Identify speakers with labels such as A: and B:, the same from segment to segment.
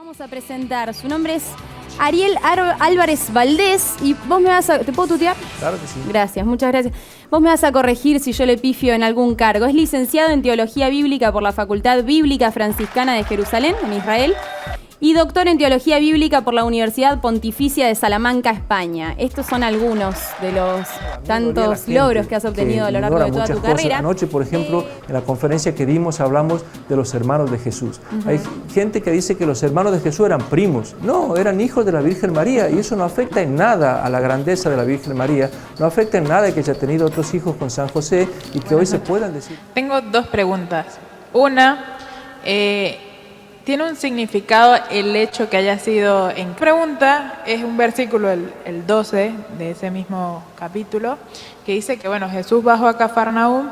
A: Vamos a presentar, su nombre es Ariel Álvarez Valdés y vos me vas a... ¿Te puedo tutear?
B: Claro que sí.
A: Gracias, muchas gracias. Vos me vas a corregir si yo le pifio en algún cargo. Es licenciado en Teología Bíblica por la Facultad Bíblica Franciscana de Jerusalén, en Israel, y doctor en Teología Bíblica por la Universidad Pontificia de Salamanca, España. Estos son algunos de los tantos logros que has obtenido a lo largo de toda tu carrera.
B: Anoche, por ejemplo, en la conferencia que dimos hablamos de los hermanos de Jesús. Hay gente que dice que los hermanos de Jesús eran primos. No, eran hijos de la Virgen María, y eso no afecta en nada a la grandeza de la Virgen María, no afecta en nada que haya tenido otros hijos con San José y que hoy se puedan decir.
C: Tengo dos preguntas. Una, ¿tiene un significado el hecho que haya sido en pregunta? Es un versículo, el 12 de ese mismo capítulo, que dice que Jesús bajó a Cafarnaúm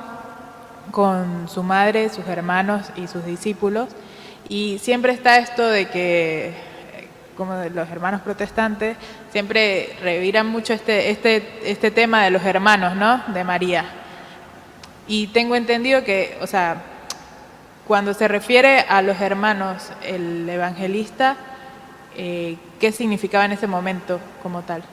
C: con su madre, sus hermanos y sus discípulos, y siempre está esto de que, como de los hermanos protestantes, siempre reviran mucho este tema de los hermanos, ¿no?, de María. Y tengo entendido que, cuando se refiere a los hermanos, el evangelista, ¿qué significaba en ese momento como tal?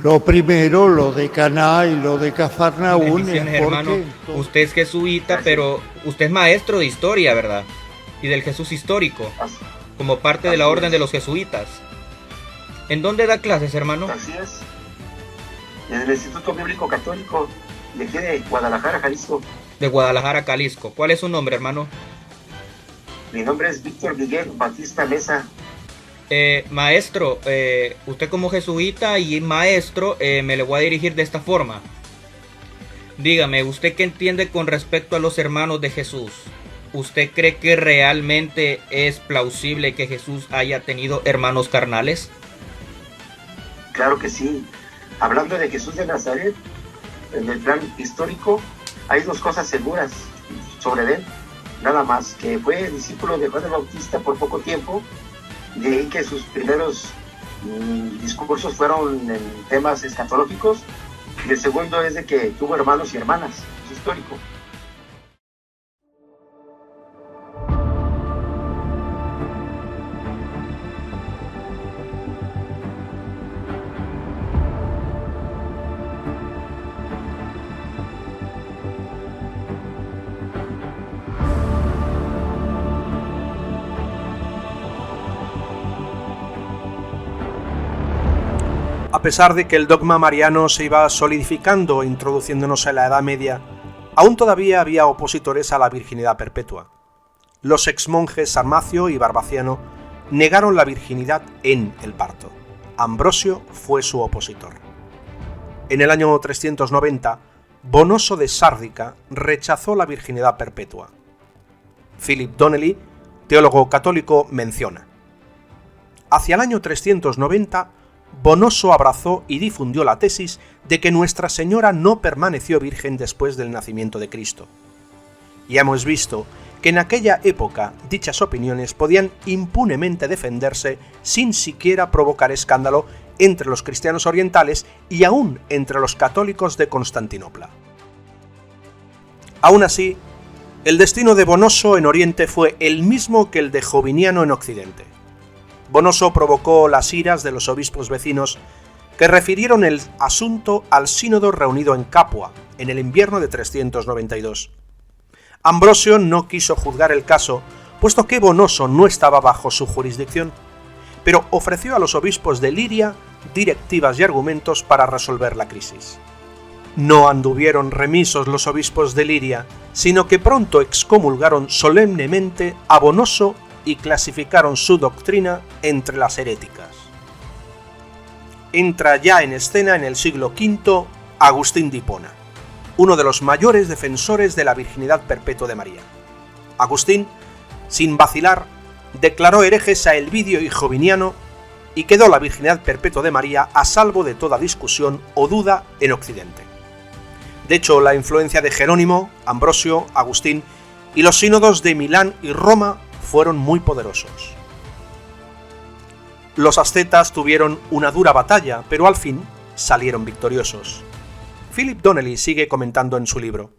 D: Lo primero, lo de Caná y lo de Cafarnaúm.
E: Hermano, usted es jesuita, pero usted es maestro de historia, ¿verdad? Y del Jesús histórico, como parte de la orden de los jesuitas. ¿En dónde da clases, hermano?
F: Así es. En el Instituto Bíblico Católico de aquí de Guadalajara, Jalisco.
E: De Guadalajara, Jalisco. ¿Cuál es su nombre, hermano?
F: Mi nombre es Víctor Miguel Batista Mesa.
E: Maestro, usted como jesuita y maestro, me le voy a dirigir de esta forma. Dígame, ¿usted qué entiende con respecto a los hermanos de Jesús? ¿Usted cree que realmente es plausible que Jesús haya tenido hermanos carnales?
F: Claro que sí. Hablando de Jesús de Nazaret, en el plan histórico, hay dos cosas seguras sobre él, nada más, que fue discípulo de Juan el Bautista por poco tiempo, de ahí que sus primeros discursos fueron en temas escatológicos, y el segundo es de que tuvo hermanos y hermanas, es histórico.
G: A pesar de que el dogma mariano se iba solidificando introduciéndonos en la Edad Media, aún todavía había opositores a la virginidad perpetua. Los exmonjes Sarmacio y Barbaciano negaron la virginidad en el parto. Ambrosio fue su opositor. En el año 390, Bonoso de Sárdica rechazó la virginidad perpetua. Philip Donnelly, teólogo católico, menciona: hacia el año 390, Bonoso abrazó y difundió la tesis de que Nuestra Señora no permaneció virgen después del nacimiento de Cristo. Ya hemos visto que en aquella época dichas opiniones podían impunemente defenderse sin siquiera provocar escándalo entre los cristianos orientales y aún entre los católicos de Constantinopla. Aún así, el destino de Bonoso en Oriente fue el mismo que el de Joviniano en Occidente. Bonoso provocó las iras de los obispos vecinos, que refirieron el asunto al sínodo reunido en Capua en el invierno de 392. Ambrosio no quiso juzgar el caso, puesto que Bonoso no estaba bajo su jurisdicción, pero ofreció a los obispos de Liria directivas y argumentos para resolver la crisis. No anduvieron remisos los obispos de Liria, sino que pronto excomulgaron solemnemente a Bonoso y clasificaron su doctrina entre las heréticas. Entra ya en escena en el siglo V Agustín de Hipona, uno de los mayores defensores de la virginidad perpetua de María. Agustín, sin vacilar, declaró herejes a Elvidio y Joviniano y quedó la virginidad perpetua de María a salvo de toda discusión o duda en Occidente. De hecho, la influencia de Jerónimo, Ambrosio, Agustín y los sínodos de Milán y Roma fueron muy poderosos. Los ascetas tuvieron una dura batalla, pero al fin salieron victoriosos. Philip Donnelly sigue comentando en su libro: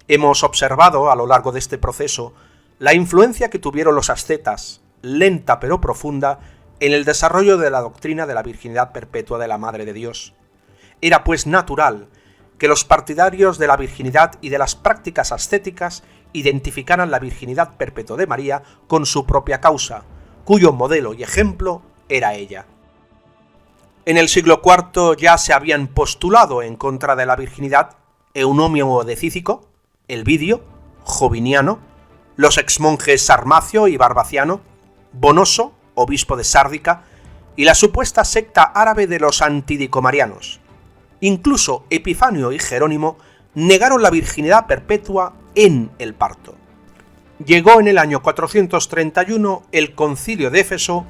G: hemos observado a lo largo de este proceso la influencia que tuvieron los ascetas, lenta pero profunda, en el desarrollo de la doctrina de la virginidad perpetua de la Madre de Dios. Era pues natural que los partidarios de la virginidad y de las prácticas ascéticas identificaran la virginidad perpetua de María con su propia causa, cuyo modelo y ejemplo era ella. En el siglo IV ya se habían postulado en contra de la virginidad Eunomio de Cícico, Elvidio, Joviniano, los exmonjes Sarmacio y Barbaciano, Bonoso, obispo de Sárdica, y la supuesta secta árabe de los antidicomarianos. Incluso Epifanio y Jerónimo negaron la virginidad perpetua en el parto. Llegó en el año 431 el concilio de Éfeso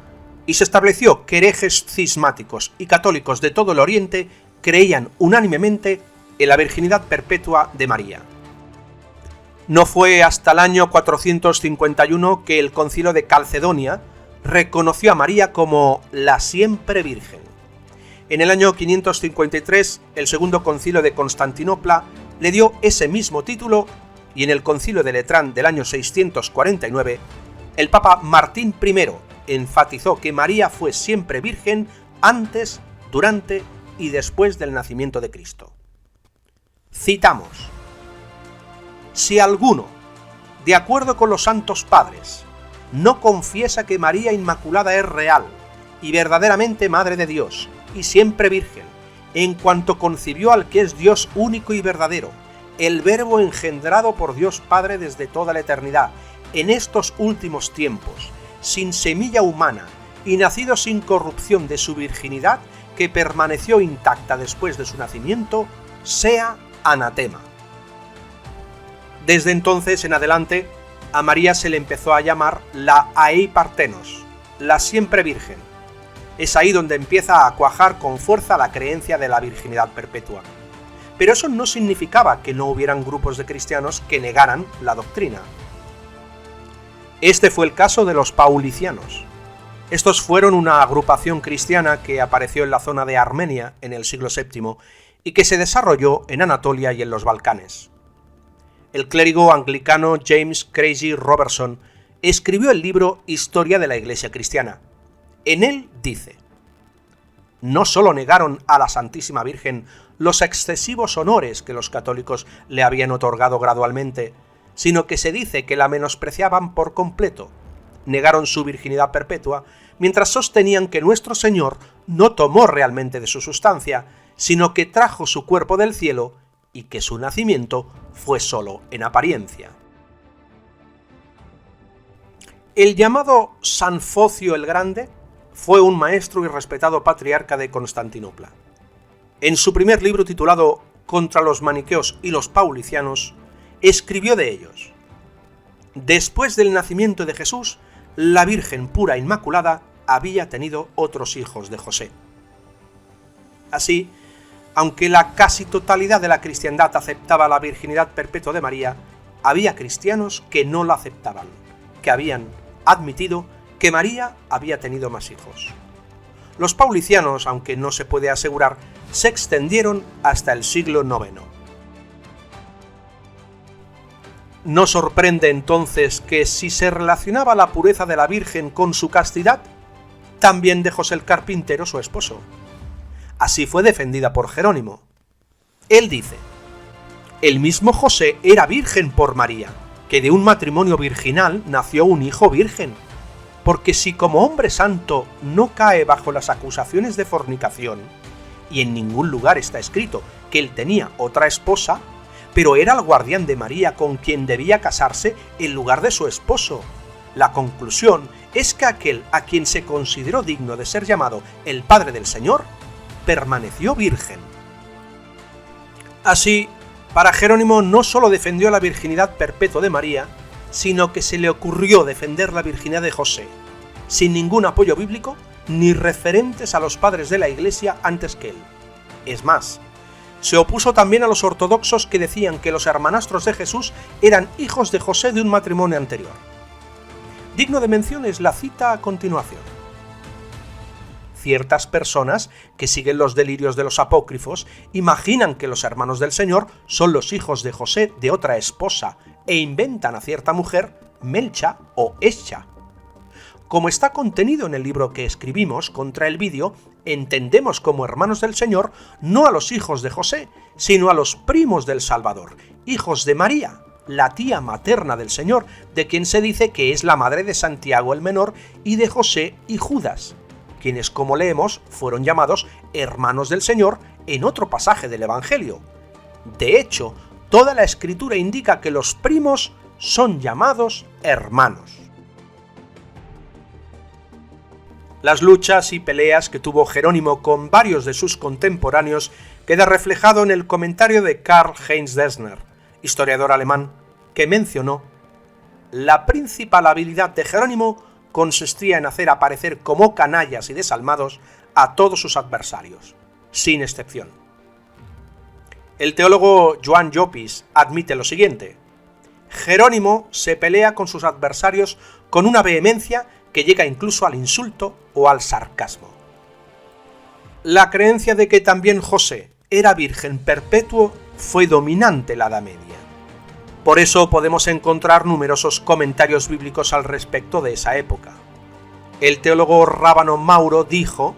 G: y se estableció que herejes cismáticos y católicos de todo el Oriente creían unánimemente en la virginidad perpetua de María. No fue hasta el año 451 que el concilio de Calcedonia reconoció a María como la siempre virgen. En el año 553, el segundo concilio de Constantinopla le dio ese mismo título, y en el concilio de Letrán del año 649, el Papa Martín I enfatizó que María fue siempre virgen antes, durante y después del nacimiento de Cristo. Citamos: si alguno, de acuerdo con los santos padres, no confiesa que María Inmaculada es real y verdaderamente Madre de Dios y siempre virgen, en cuanto concibió al que es Dios único y verdadero, el Verbo engendrado por Dios Padre desde toda la eternidad, en estos últimos tiempos, sin semilla humana y nacido sin corrupción de su virginidad, que permaneció intacta después de su nacimiento, sea anatema. Desde entonces en adelante, a María se le empezó a llamar la Aei Partenos, la siempre virgen. Es ahí donde empieza a cuajar con fuerza la creencia de la virginidad perpetua. Pero eso no significaba que no hubieran grupos de cristianos que negaran la doctrina. Este fue el caso de los paulicianos. Estos fueron una agrupación cristiana que apareció en la zona de Armenia en el siglo VII y que se desarrolló en Anatolia y en los Balcanes. El clérigo anglicano James Crazy Robertson escribió el libro Historia de la Iglesia Cristiana. En él dice: no solo negaron a la Santísima Virgen los excesivos honores que los católicos le habían otorgado gradualmente, sino que se dice que la menospreciaban por completo. Negaron su virginidad perpetua, mientras sostenían que nuestro Señor no tomó realmente de su sustancia, sino que trajo su cuerpo del cielo y que su nacimiento fue solo en apariencia. El llamado San Focio el Grande fue un maestro y respetado patriarca de Constantinopla. En su primer libro titulado Contra los maniqueos y los paulicianos, escribió de ellos: después del nacimiento de Jesús, la Virgen pura e Inmaculada había tenido otros hijos de José. Así, aunque la casi totalidad de la cristiandad aceptaba la virginidad perpetua de María, había cristianos que no la aceptaban, que habían admitido que María había tenido más hijos. Los paulicianos, aunque no se puede asegurar, se extendieron hasta el siglo IX. No sorprende entonces que si se relacionaba la pureza de la Virgen con su castidad, también de José el carpintero, su esposo. Así fue defendida por Jerónimo. Él dice: el mismo José era virgen por María, que de un matrimonio virginal nació un hijo virgen, porque si como hombre santo no cae bajo las acusaciones de fornicación, y en ningún lugar está escrito que él tenía otra esposa, pero era el guardián de María con quien debía casarse en lugar de su esposo. La conclusión es que aquel a quien se consideró digno de ser llamado el Padre del Señor, permaneció virgen. Así, para Jerónimo no solo defendió la virginidad perpetua de María, sino que se le ocurrió defender la virginidad de José, sin ningún apoyo bíblico ni referentes a los padres de la Iglesia antes que él. Es más, se opuso también a los ortodoxos que decían que los hermanastros de Jesús eran hijos de José de un matrimonio anterior. Digno de mención es la cita a continuación. Ciertas personas que siguen los delirios de los apócrifos imaginan que los hermanos del Señor son los hijos de José de otra esposa e inventan a cierta mujer Melcha o Escha. Como está contenido en el libro que escribimos contra el vídeo, entendemos como hermanos del Señor no a los hijos de José, sino a los primos del Salvador, hijos de María, la tía materna del Señor, de quien se dice que es la madre de Santiago el menor y de José y Judas, quienes, como leemos, fueron llamados hermanos del Señor en otro pasaje del Evangelio. De hecho, toda la Escritura indica que los primos son llamados hermanos. Las luchas y peleas que tuvo Jerónimo con varios de sus contemporáneos queda reflejado en el comentario de Karl-Heinz Dessner, historiador alemán, que mencionó: la principal habilidad de Jerónimo consistía en hacer aparecer como canallas y desalmados a todos sus adversarios, sin excepción. El teólogo Joan Llopis admite lo siguiente: Jerónimo se pelea con sus adversarios con una vehemencia que llega incluso al insulto o al sarcasmo. La creencia de que también José era virgen perpetuo fue dominante en la Edad Media. Por eso podemos encontrar numerosos comentarios bíblicos al respecto de esa época. El teólogo Rábano Mauro dijo: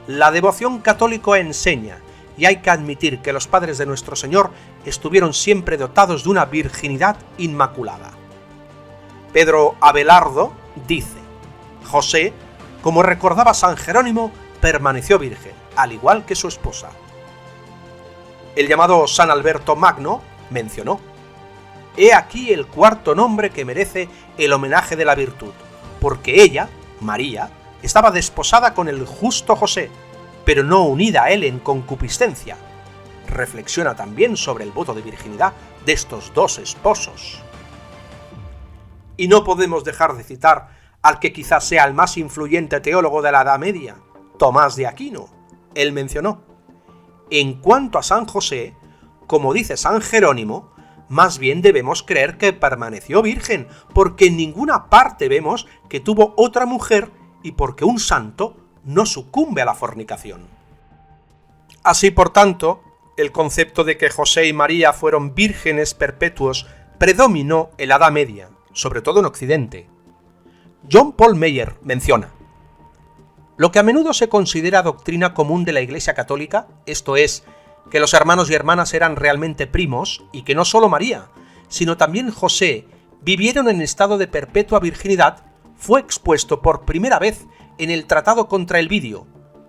G: la devoción católica enseña, y hay que admitir que los padres de nuestro Señor estuvieron siempre dotados de una virginidad inmaculada. Pedro Abelardo dice: José, como recordaba San Jerónimo, permaneció virgen, al igual que su esposa. El llamado San Alberto Magno mencionó: he aquí el cuarto nombre que merece el homenaje de la virtud, porque ella, María, estaba desposada con el justo José, pero no unida a él en concupiscencia. Reflexiona también sobre el voto de virginidad de estos dos esposos. Y no podemos dejar de citar al que quizás sea el más influyente teólogo de la Edad Media, Tomás de Aquino. Él mencionó: en cuanto a San José, como dice San Jerónimo, más bien debemos creer que permaneció virgen, porque en ninguna parte vemos que tuvo otra mujer y porque un santo no sucumbe a la fornicación. Así, por tanto, el concepto de que José y María fueron vírgenes perpetuos predominó en la Edad Media, sobre todo en Occidente. John Paul Meyer menciona: lo que a menudo se considera doctrina común de la Iglesia Católica, esto es, que los hermanos y hermanas eran realmente primos y que no solo María, sino también José vivieron en estado de perpetua virginidad, fue expuesto por primera vez en el Tratado contra el Vidio,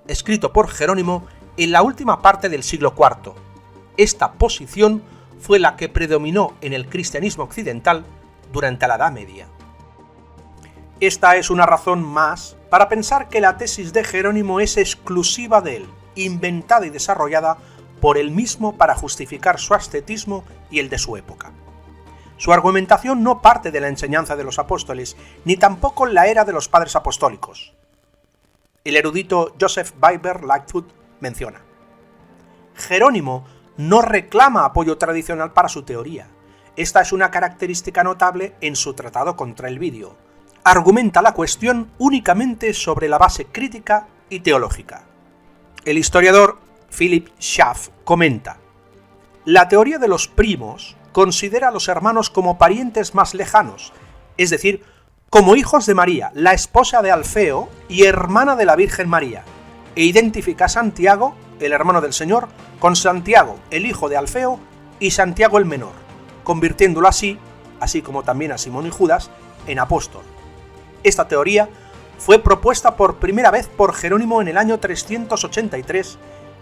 G: escrito por Jerónimo en la última parte del siglo IV. Esta posición fue la que predominó en el cristianismo occidental durante la Edad Media. Esta es una razón más para pensar que la tesis de Jerónimo es exclusiva de él, inventada y desarrollada por él mismo para justificar su ascetismo y el de su época. Su argumentación no parte de la enseñanza de los apóstoles, ni tampoco en la era de los padres apostólicos. El erudito Joseph Weiber Lightfoot menciona: Jerónimo no reclama apoyo tradicional para su teoría. Esta es una característica notable en su tratado contra el Vidio. Argumenta la cuestión únicamente sobre la base crítica y teológica. El historiador Philip Schaff comenta: la teoría de los primos considera a los hermanos como parientes más lejanos, es decir, como hijos de María, la esposa de Alfeo y hermana de la Virgen María, e identifica a Santiago, el hermano del Señor, con Santiago, el hijo de Alfeo, y Santiago el menor, convirtiéndolo así como también a Simón y Judas, en apóstol. Esta teoría fue propuesta por primera vez por Jerónimo en el año 383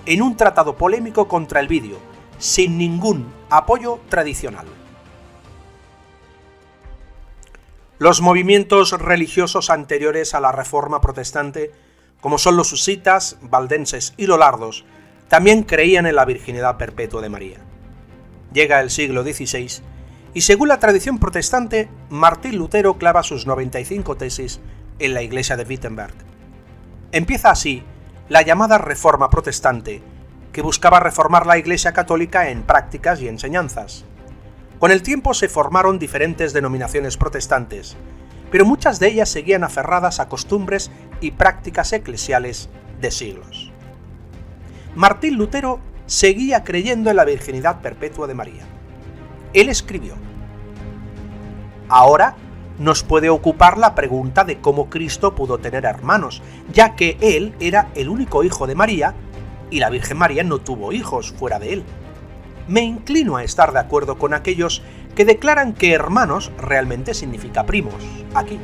G: en un tratado polémico contra el Vidio, sin ningún apoyo tradicional. Los movimientos religiosos anteriores a la Reforma Protestante, como son los husitas, valdenses y lollardos, también creían en la virginidad perpetua de María. Llega el siglo XVI y, según la tradición protestante, Martín Lutero clava sus 95 tesis en la iglesia de Wittenberg. Empieza así la llamada Reforma Protestante, que buscaba reformar la Iglesia Católica en prácticas y enseñanzas. Con el tiempo se formaron diferentes denominaciones protestantes, pero muchas de ellas seguían aferradas a costumbres y prácticas eclesiales de siglos. Martín Lutero seguía creyendo en la virginidad perpetua de María. Él escribió: ahora nos puede ocupar la pregunta de cómo Cristo pudo tener hermanos, ya que él era el único hijo de María y la Virgen María no tuvo hijos fuera de él. Me inclino a estar de acuerdo con aquellos que declaran que hermanos realmente significa primos, aquí,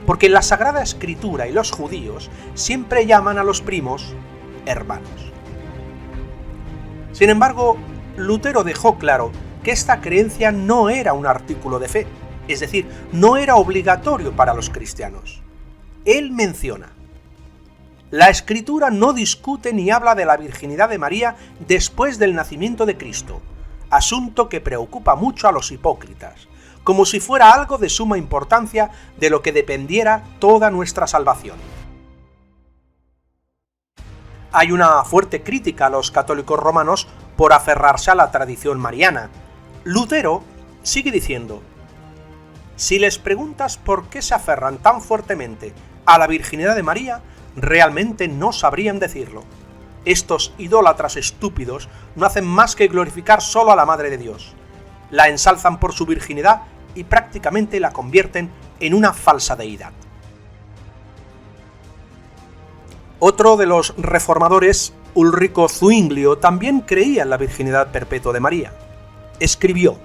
G: porque la Sagrada Escritura y los judíos siempre llaman a los primos hermanos. Sin embargo, Lutero dejó claro que esta creencia no era un artículo de fe, es decir, no era obligatorio para los cristianos. Él menciona: la Escritura no discute ni habla de la virginidad de María después del nacimiento de Cristo, asunto que preocupa mucho a los hipócritas, como si fuera algo de suma importancia de lo que dependiera toda nuestra salvación. Hay una fuerte crítica a los católicos romanos por aferrarse a la tradición mariana. Lutero sigue diciendo: si les preguntas por qué se aferran tan fuertemente a la virginidad de María, realmente no sabrían decirlo. Estos idólatras estúpidos no hacen más que glorificar solo a la Madre de Dios. La ensalzan por su virginidad y prácticamente la convierten en una falsa deidad. Otro de los reformadores, Ulrico Zwinglio, también creía en la virginidad perpetua de María. Escribió: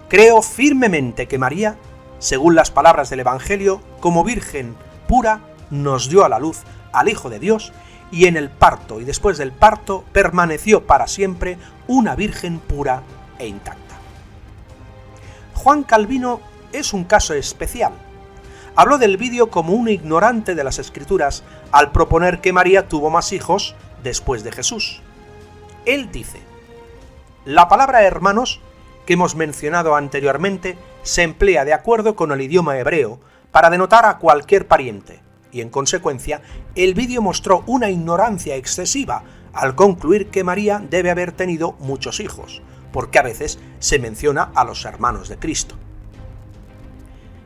G: creo firmemente que María, según las palabras del Evangelio, como virgen pura, nos dio a la luz al Hijo de Dios, y en el parto y después del parto permaneció para siempre una virgen pura e intacta. Juan Calvino es un caso especial. Habló del vídeo como un ignorante de las Escrituras al proponer que María tuvo más hijos después de Jesús. Él dice: la palabra hermanos, que hemos mencionado anteriormente, se emplea de acuerdo con el idioma hebreo para denotar a cualquier pariente, y en consecuencia, el vídeo mostró una ignorancia excesiva al concluir que María debe haber tenido muchos hijos, porque a veces se menciona a los hermanos de Cristo.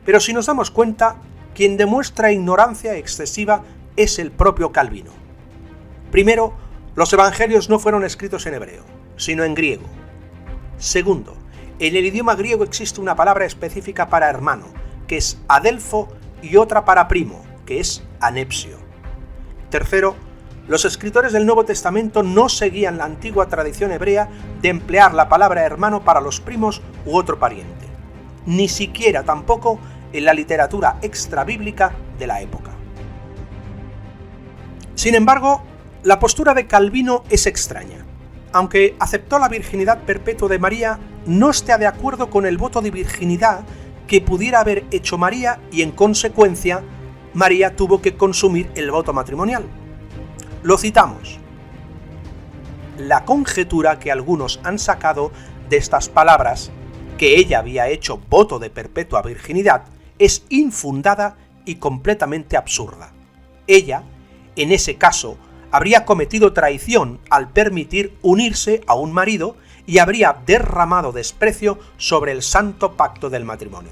G: Pero si nos damos cuenta, quien demuestra ignorancia excesiva es el propio Calvino. Primero, los evangelios no fueron escritos en hebreo, sino en griego. Segundo, en el idioma griego existe una palabra específica para hermano, que es adelfo, y otra para primo, que es anepsio. Tercero, los escritores del Nuevo Testamento no seguían la antigua tradición hebrea de emplear la palabra hermano para los primos u otro pariente, ni siquiera tampoco en la literatura extrabíblica de la época. Sin embargo, la postura de Calvino es extraña. Aunque aceptó la virginidad perpetua de María, no está de acuerdo con el voto de virginidad que pudiera haber hecho María, y en consecuencia María tuvo que consumir el voto matrimonial. Lo citamos: la conjetura que algunos han sacado de estas palabras, que ella había hecho voto de perpetua virginidad, es infundada y completamente absurda. Ella, en ese caso, habría cometido traición al permitir unirse a un marido y habría derramado desprecio sobre el santo pacto del matrimonio,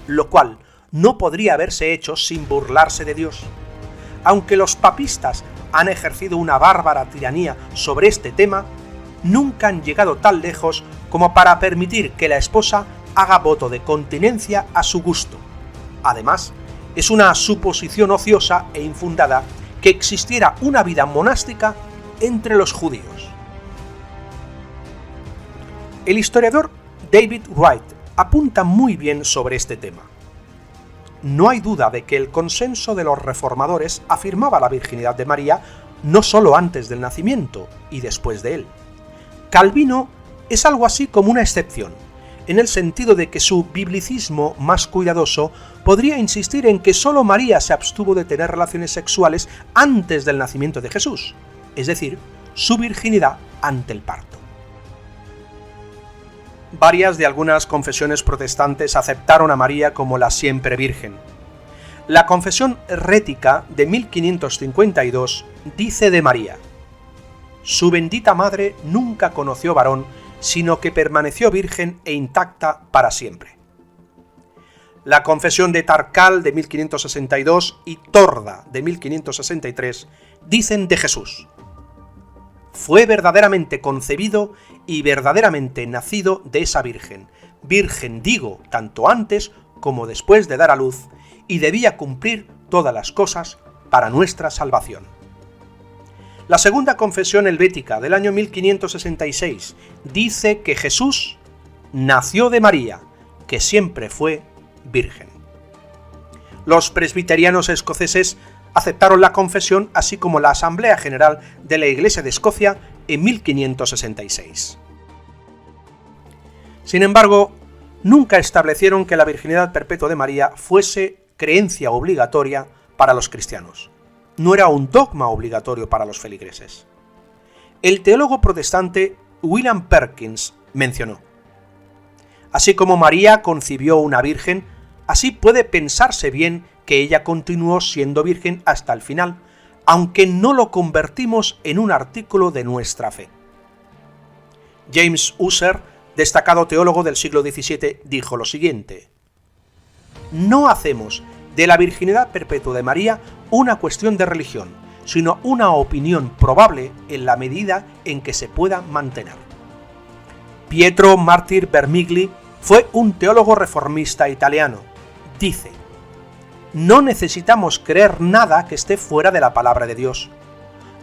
G: lo cual no podría haberse hecho sin burlarse de Dios. Aunque los papistas han ejercido una bárbara tiranía sobre este tema, nunca han llegado tan lejos como para permitir que la esposa haga voto de continencia a su gusto. Además, es una suposición ociosa e infundada que existiera una vida monástica entre los judíos. El historiador David Wright apunta muy bien sobre este tema. No hay duda de que el consenso de los reformadores afirmaba la virginidad de María no solo antes del nacimiento y después de él. Calvino es algo así como una excepción, en el sentido de que su biblicismo más cuidadoso podría insistir en que solo María se abstuvo de tener relaciones sexuales antes del nacimiento de Jesús, es decir, su virginidad ante el parto. Varias de algunas confesiones protestantes aceptaron a María como la siempre virgen. La confesión rética de 1552 dice de María: su bendita madre nunca conoció varón, sino que permaneció virgen e intacta para siempre. La confesión de Tarcal de 1562 y Torda de 1563 dicen de Jesús: fue verdaderamente concebido y verdaderamente nacido de esa virgen, virgen digo tanto antes como después de dar a luz, y debía cumplir todas las cosas para nuestra salvación. La segunda confesión helvética del año 1566 dice que Jesús nació de María, que siempre fue virgen. Los presbiterianos escoceses aceptaron la confesión, así como la Asamblea General de la Iglesia de Escocia en 1566. Sin embargo, nunca establecieron que la virginidad perpetua de María fuese creencia obligatoria para los cristianos. No era un dogma obligatorio para los feligreses. El teólogo protestante William Perkins mencionó: así como María concibió una virgen, así puede pensarse bien que ella continuó siendo virgen hasta el final, aunque no lo convertimos en un artículo de nuestra fe. James Ussher, destacado teólogo del siglo XVII, dijo lo siguiente: no hacemos de la virginidad perpetua de María una cuestión de religión, sino una opinión probable en la medida en que se pueda mantener. Pietro Martir Vermigli fue un teólogo reformista italiano. Dice: no necesitamos creer nada que esté fuera de la palabra de Dios.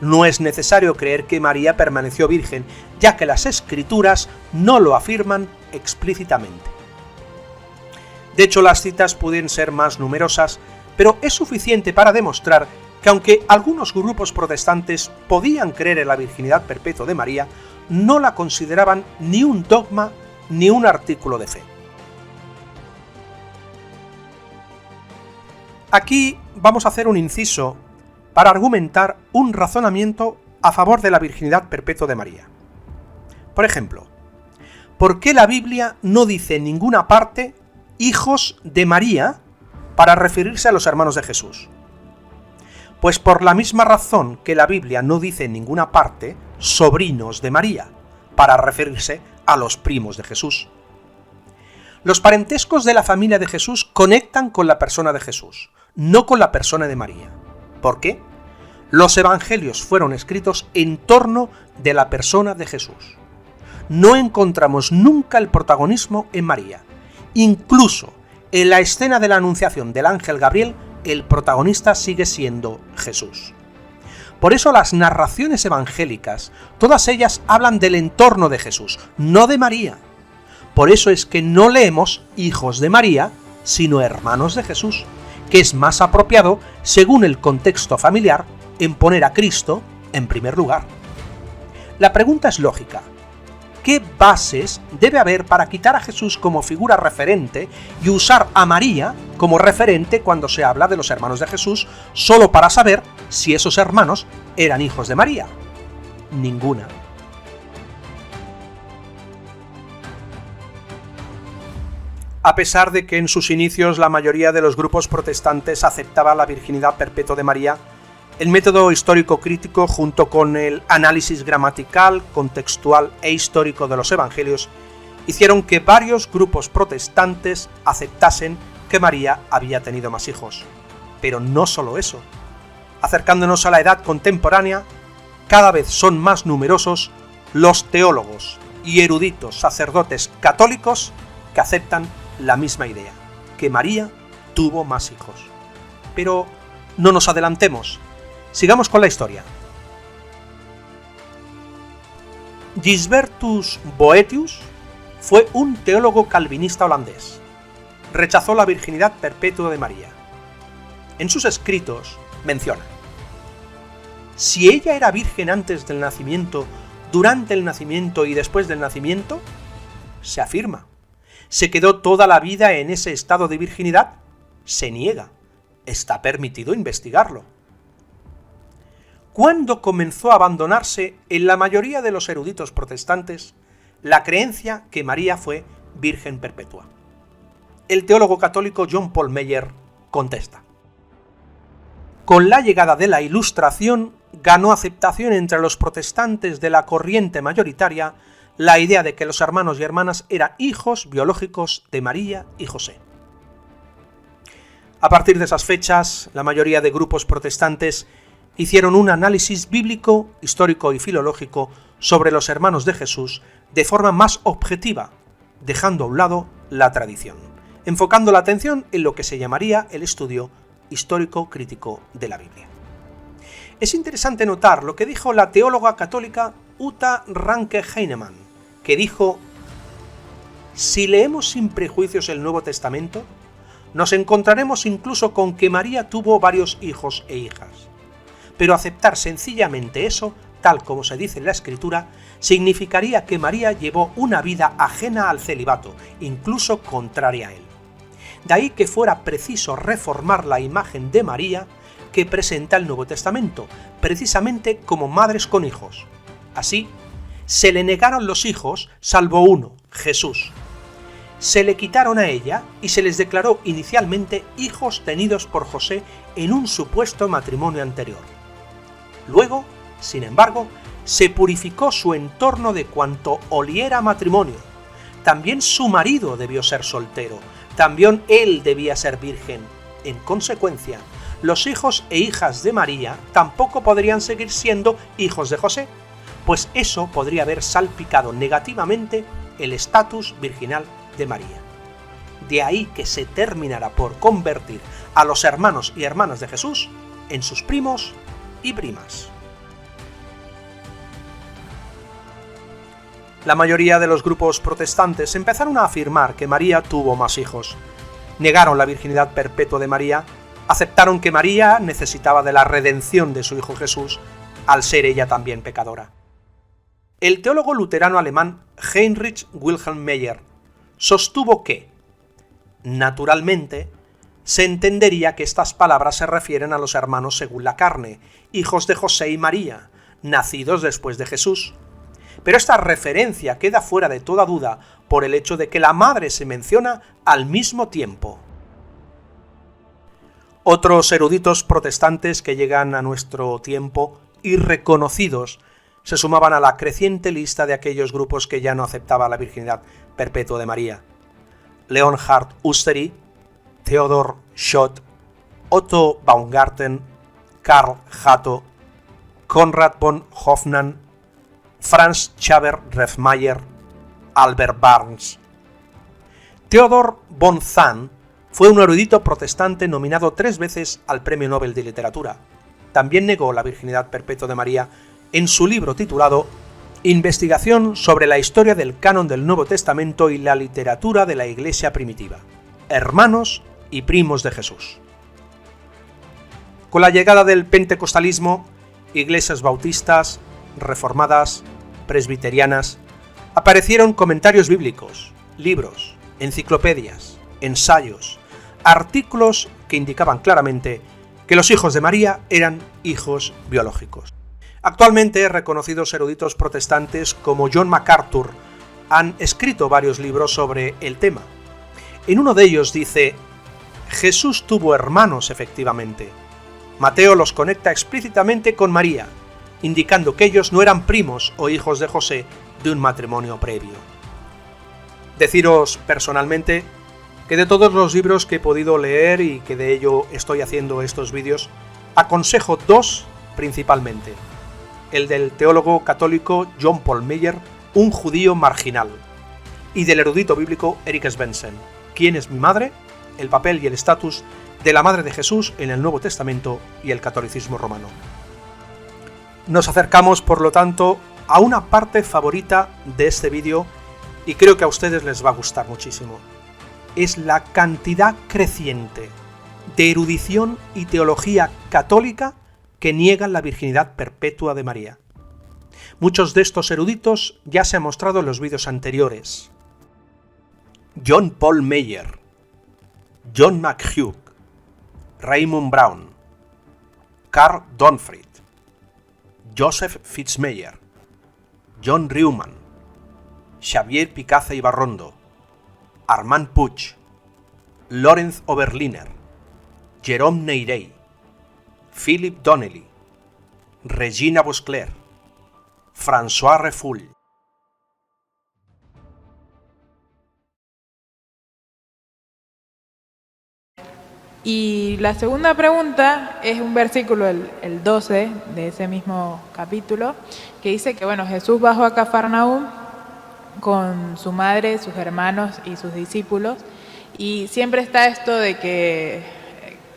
G: No es necesario creer que María permaneció virgen, ya que las Escrituras no lo afirman explícitamente. De hecho, las citas pueden ser más numerosas, pero es suficiente para demostrar que aunque algunos grupos protestantes podían creer en la virginidad perpetua de María, no la consideraban ni un dogma ni un artículo de fe. Aquí vamos a hacer un inciso para argumentar un razonamiento a favor de la virginidad perpetua de María. Por ejemplo, ¿por qué la Biblia no dice en ninguna parte hijos de María para referirse a los hermanos de Jesús? Pues por la misma razón que la Biblia no dice en ninguna parte sobrinos de María para referirse a los primos de Jesús. Los parentescos de la familia de Jesús conectan con la persona de Jesús, no con la persona de María. ¿Por qué? Los evangelios fueron escritos en torno de la persona de Jesús. No encontramos nunca el protagonismo en María. Incluso en la escena de la anunciación del ángel Gabriel, el protagonista sigue siendo Jesús. Por eso las narraciones evangélicas, todas ellas hablan del entorno de Jesús, no de María. Por eso es que no leemos hijos de María, sino hermanos de Jesús, que es más apropiado, según el contexto familiar, en poner a Cristo en primer lugar. La pregunta es lógica: ¿qué bases debe haber para quitar a Jesús como figura referente y usar a María como referente cuando se habla de los hermanos de Jesús, solo para saber si esos hermanos eran hijos de María? Ninguna. A pesar de que en sus inicios la mayoría de los grupos protestantes aceptaba la virginidad perpetua de María, el método histórico crítico, junto con el análisis gramatical, contextual e histórico de los evangelios, hicieron que varios grupos protestantes aceptasen que María había tenido más hijos. Pero no solo eso. Acercándonos a la edad contemporánea, cada vez son más numerosos los teólogos y eruditos sacerdotes católicos que aceptan la misma idea, que María tuvo más hijos. Pero no nos adelantemos, sigamos con la historia. Gisbertus Boetius fue un teólogo calvinista holandés. Rechazó la virginidad perpetua de María. En sus escritos menciona: si ella era virgen antes del nacimiento, durante el nacimiento y después del nacimiento, se afirma. ¿Se quedó toda la vida en ese estado de virginidad? Se niega. Está permitido investigarlo. ¿Cuándo comenzó a abandonarse en la mayoría de los eruditos protestantes la creencia que María fue virgen perpetua? El teólogo católico John Paul Meyer contesta: con la llegada de la Ilustración ganó aceptación entre los protestantes de la corriente mayoritaria la idea de que los hermanos y hermanas eran hijos biológicos de María y José. A partir de esas fechas, la mayoría de grupos protestantes hicieron un análisis bíblico, histórico y filológico sobre los hermanos de Jesús de forma más objetiva, dejando a un lado la tradición. enfocando la atención en lo que se llamaría el estudio histórico-crítico de la Biblia. Es interesante notar lo que dijo la teóloga católica Uta Ranke Heinemann, que dijo: si leemos sin prejuicios el Nuevo Testamento, nos encontraremos incluso con que María tuvo varios hijos e hijas. Pero aceptar sencillamente eso, tal como se dice en la Escritura, significaría que María llevó una vida ajena al celibato, incluso contraria a él. De ahí que fuera preciso reformar la imagen de María que presenta el Nuevo Testamento, precisamente como madres con hijos. Así, se le negaron los hijos, salvo uno, Jesús. Se le quitaron a ella y se les declaró inicialmente hijos tenidos por José en un supuesto matrimonio anterior. Luego, sin embargo, se purificó su entorno de cuanto oliera a matrimonio. También su marido debió ser soltero, también él debía ser virgen. En consecuencia, los hijos e hijas de María tampoco podrían seguir siendo hijos de José, pues eso podría haber salpicado negativamente el estatus virginal de María. De ahí que se terminara por convertir a los hermanos y hermanas de Jesús en sus primos y primas. La mayoría de los grupos protestantes empezaron a afirmar que María tuvo más hijos. Negaron la virginidad perpetua de María, aceptaron que María necesitaba de la redención de su hijo Jesús, al ser ella también pecadora. El teólogo luterano alemán Heinrich Wilhelm Meyer sostuvo que, naturalmente, se entendería que estas palabras se refieren a los hermanos según la carne, hijos de José y María, nacidos después de Jesús. Pero esta referencia queda fuera de toda duda por el hecho de que la madre se menciona al mismo tiempo. Otros eruditos protestantes que llegan a nuestro tiempo y reconocidos se sumaban a la creciente lista de aquellos grupos que ya no aceptaban la virginidad perpetua de María. Leonhard Usteri, Theodor Schott, Otto Baumgarten, Karl Hatto, Konrad von Hofmann, Franz Xaver Refmayer, Albert Barnes. Theodor von Zahn fue un erudito protestante nominado 3 veces al Premio Nobel de Literatura. También negó la virginidad perpetua de María en su libro titulado Investigación sobre la historia del canon del Nuevo Testamento y la literatura de la Iglesia primitiva. Hermanos y primos de Jesús. Con la llegada del pentecostalismo, iglesias bautistas, reformadas, presbiterianas, aparecieron comentarios bíblicos, libros, enciclopedias, ensayos, artículos que indicaban claramente que los hijos de María eran hijos biológicos. Actualmente, reconocidos eruditos protestantes como John MacArthur han escrito varios libros sobre el tema. En uno de ellos dice: Jesús tuvo hermanos efectivamente. Mateo los conecta explícitamente con María, indicando que ellos no eran primos o hijos de José de un matrimonio previo. Deciros personalmente que de todos los libros que he podido leer y que de ello estoy haciendo estos vídeos, aconsejo 2 principalmente. El del teólogo católico John Paul Meyer, un judío marginal, y del erudito bíblico Eric Svensson, ¿Quién es mi madre?, el papel y el estatus de la Madre de Jesús en el Nuevo Testamento y el catolicismo romano. Nos acercamos, por lo tanto, a una parte favorita de este vídeo y creo que a ustedes les va a gustar muchísimo. Es la cantidad creciente de erudición y teología católica que niegan la virginidad perpetua de María. Muchos de estos eruditos ya se han mostrado en los vídeos anteriores. John Paul Meyer, John McHugh, Raymond Brown, Karl Donfried, Joseph Fitzmayer, John Reumann, Xavier Picaza Ibarrondo, Armand Puig, Lorenz Oberliner, Jerome Neirey, Philip Donnelly, Regina Buscler, François Refull.
C: Y la segunda pregunta es un versículo, el 12 de ese mismo capítulo, que dice que Jesús bajó a Cafarnaúm con su madre, sus hermanos y sus discípulos, Y siempre está esto de que,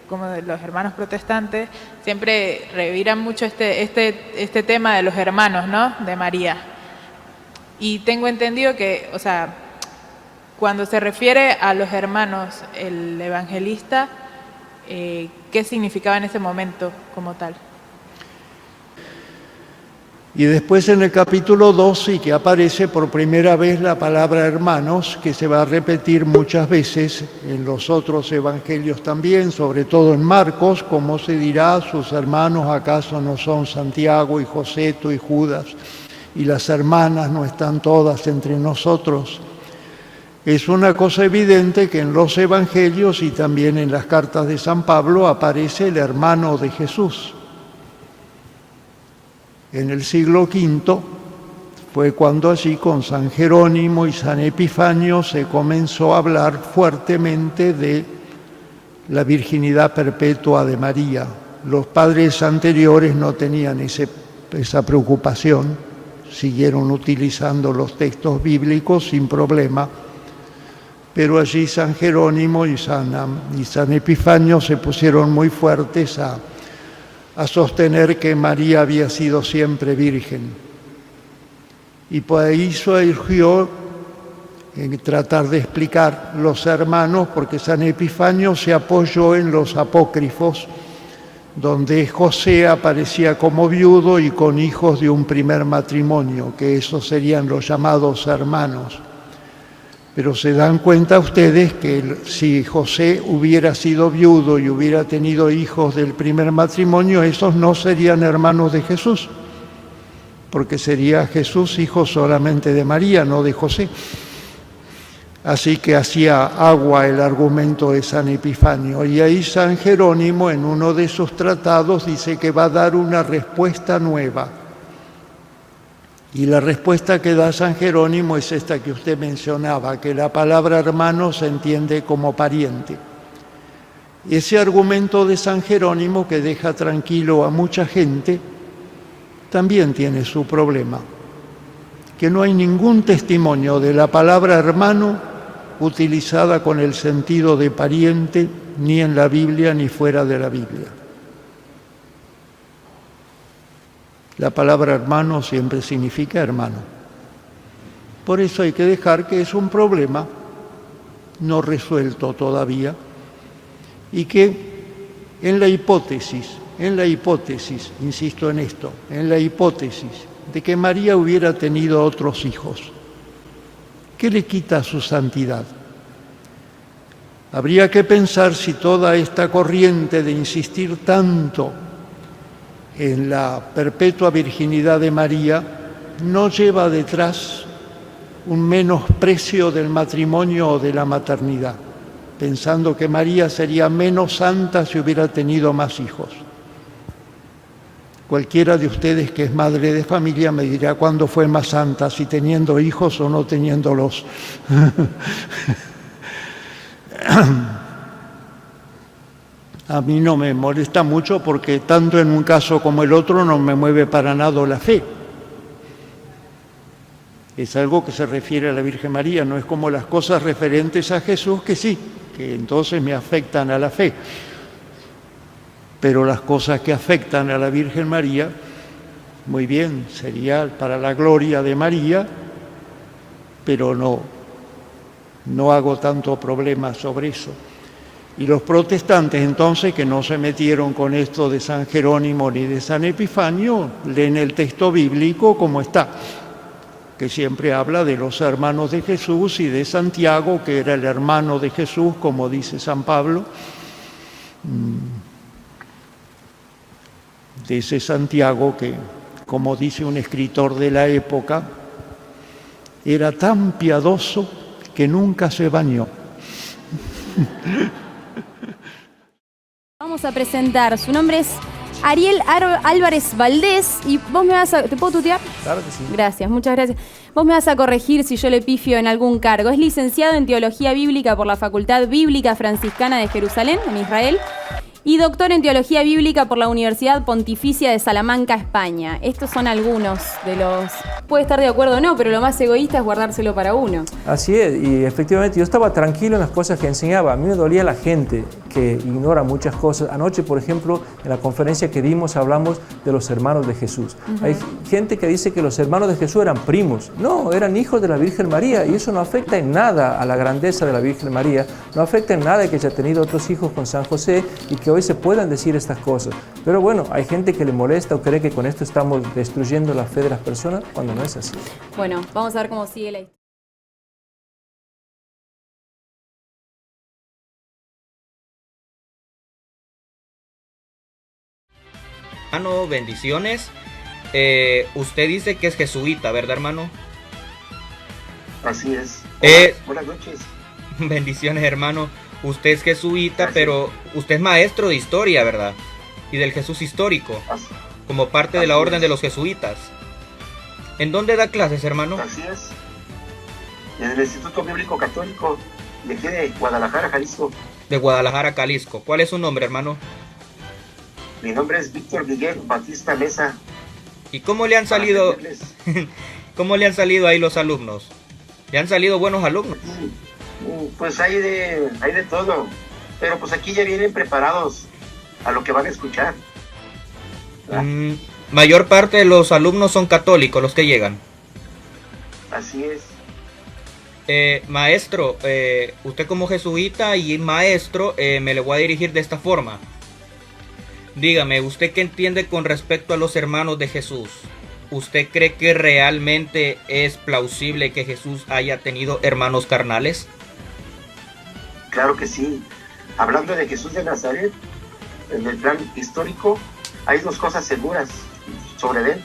C: como de los hermanos protestantes, siempre reviran mucho este tema de los hermanos, ¿no? De María. Y tengo entendido que, o sea, cuando se refiere a los hermanos, el evangelista, ¿qué significaba en ese momento como tal?
D: Y después en el capítulo 2 sí que aparece por primera vez la palabra hermanos, que se va a repetir muchas veces en los otros evangelios también, sobre todo en Marcos, como se dirá, sus hermanos acaso no son Santiago y Joseto y Judas, y las hermanas no están todas entre nosotros. Es una cosa evidente que en los evangelios y también en las cartas de San Pablo aparece el hermano de Jesús. En el siglo V fue cuando allí con San Jerónimo y San Epifanio se comenzó a hablar fuertemente de la virginidad perpetua de María. Los padres anteriores no tenían esa preocupación, siguieron utilizando los textos bíblicos sin problema, pero allí San Jerónimo y San Epifanio se pusieron muy fuertes a sostener que María había sido siempre virgen. Y por ahí surgió en tratar de explicar los hermanos, porque San Epifanio se apoyó en los apócrifos, donde José aparecía como viudo y con hijos de un primer matrimonio, que esos serían los llamados hermanos. Pero se dan cuenta ustedes que si José hubiera sido viudo y hubiera tenido hijos del primer matrimonio, esos no serían hermanos de Jesús, porque sería Jesús hijo solamente de María, no de José. Así que hacía agua el argumento de San Epifanio. Y ahí San Jerónimo, en uno de sus tratados, dice que va a dar una respuesta nueva. Y la respuesta que da San Jerónimo es esta que usted mencionaba, que la palabra hermano se entiende como pariente. Ese argumento de San Jerónimo, que deja tranquilo a mucha gente, también tiene su problema, que no hay ningún testimonio de la palabra hermano utilizada con el sentido de pariente, ni en la Biblia ni fuera de la Biblia. La palabra hermano siempre significa hermano. Por eso hay que dejar que es un problema no resuelto todavía y que en la hipótesis, insisto en esto, en la hipótesis de que María hubiera tenido otros hijos, ¿qué le quita su santidad? Habría que pensar si toda esta corriente de insistir tanto en la perpetua virginidad de María no lleva detrás un menosprecio del matrimonio o de la maternidad, pensando que María sería menos santa si hubiera tenido más hijos. Cualquiera de ustedes que es madre de familia me dirá cuándo fue más santa, si teniendo hijos o no teniéndolos. A mí no me molesta mucho porque tanto en un caso como el otro no me mueve para nada la fe. Es algo que se refiere a la Virgen María, no es como las cosas referentes a Jesús que sí, que entonces me afectan a la fe. Pero las cosas que afectan a la Virgen María, muy bien, sería para la gloria de María, pero no hago tanto problema sobre eso. Y los protestantes entonces, que no se metieron con esto de San Jerónimo ni de San Epifanio, leen el texto bíblico como está, que siempre habla de los hermanos de Jesús y de Santiago, que era el hermano de Jesús, como dice San Pablo, de ese Santiago que, como dice un escritor de la época, era tan piadoso que nunca se bañó.
A: Vamos a presentar, su nombre es Ariel Álvarez Valdés y vos me vas a... ¿Te puedo tutear?
B: Claro que sí.
A: Gracias, muchas gracias. Vos me vas a corregir si yo le pifio en algún cargo. Es licenciado en Teología Bíblica por la Facultad Bíblica Franciscana de Jerusalén, en Israel, y doctor en Teología Bíblica por la Universidad Pontificia de Salamanca, España. Estos son algunos de los... Puede estar de acuerdo o no, pero lo más egoísta es guardárselo para uno.
B: Así es, y efectivamente yo estaba tranquilo en las cosas que enseñaba. A mí me dolía la gente que ignora muchas cosas. Anoche, por ejemplo, en la conferencia que dimos hablamos de los hermanos de Jesús. Hay gente que dice que los hermanos de Jesús eran primos. No, eran hijos de la Virgen María, y eso no afecta en nada a la grandeza de la Virgen María, no afecta en nada que haya tenido otros hijos con San José y que hoy se puedan decir estas cosas. Pero bueno, hay gente que le molesta o cree que con esto estamos destruyendo la fe de las personas, cuando no es así.
A: Bueno, vamos a ver cómo sigue la historia.
E: Hermano, bendiciones. Usted dice que es jesuita, ¿verdad, hermano?
F: Así es. Buenas noches.
E: Bendiciones, hermano. Usted es jesuita,
F: Así.
E: pero usted es maestro de historia, ¿verdad? Y del Jesús histórico,
F: Así,
E: como parte de la
F: así
E: orden
F: es.
E: de los jesuitas. ¿En dónde da clases, hermano?
F: así es. En el Instituto Bíblico Católico de aquí de Guadalajara, Jalisco.
E: De Guadalajara, Jalisco. ¿Cuál es su nombre, hermano?
F: Mi nombre es Víctor Miguel Batista Mesa.
E: ¿Y cómo le han
F: Para
E: salido,
F: servirles.
E: cómo le han salido ahí los alumnos? ¿Le han salido buenos alumnos?
F: Pues hay de todo, pero pues aquí ya vienen preparados a lo que van a escuchar.
E: Mayor parte de los alumnos son católicos, los que llegan.
F: Así es.
E: Maestro, usted como jesuita y maestro, me le voy a dirigir de esta forma. Dígame, ¿usted qué entiende con respecto a los hermanos de Jesús? ¿Usted cree que realmente es plausible que Jesús haya tenido hermanos carnales?
F: Claro que sí. Hablando de Jesús de Nazaret, en el plan histórico, hay dos cosas seguras sobre él.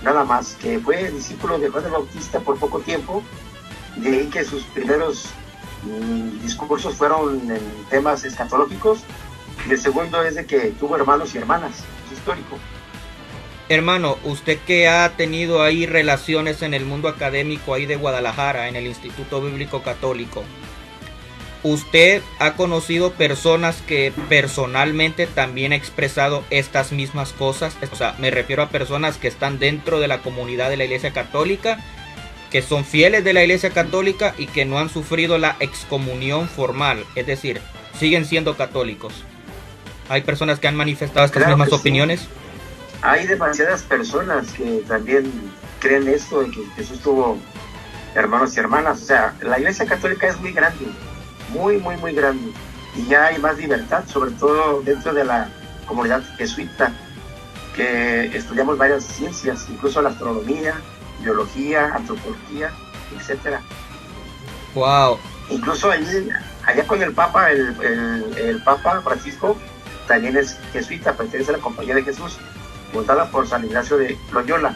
F: Nada más, que fue discípulo de Juan el Bautista por poco tiempo, de ahí que sus primeros discursos fueron en temas escatológicos, y el segundo es de que tuvo hermanos y hermanas, es histórico.
E: Hermano, usted que ha tenido ahí relaciones en el mundo académico ahí de Guadalajara, en el Instituto Bíblico Católico, ¿usted ha conocido personas que personalmente también han expresado estas mismas cosas? O sea, me refiero a personas que están dentro de la comunidad de la Iglesia Católica, que son fieles de la Iglesia Católica y que no han sufrido la excomunión formal, es decir, siguen siendo católicos. ¿Hay personas que han manifestado estas
F: Claro
E: mismas
F: que sí.
E: opiniones?
F: Hay demasiadas personas que también creen esto, de que Jesús tuvo hermanos y hermanas. O sea, la Iglesia Católica es muy grande, muy grande, y ya hay más libertad, sobre todo dentro de la comunidad jesuita, que estudiamos varias ciencias, incluso la astronomía, biología, antropología, etcétera.
E: Wow.
F: Incluso allá con el Papa, el Papa Francisco también es jesuita, pertenece a la Compañía de Jesús, fundada por San Ignacio de Loyola.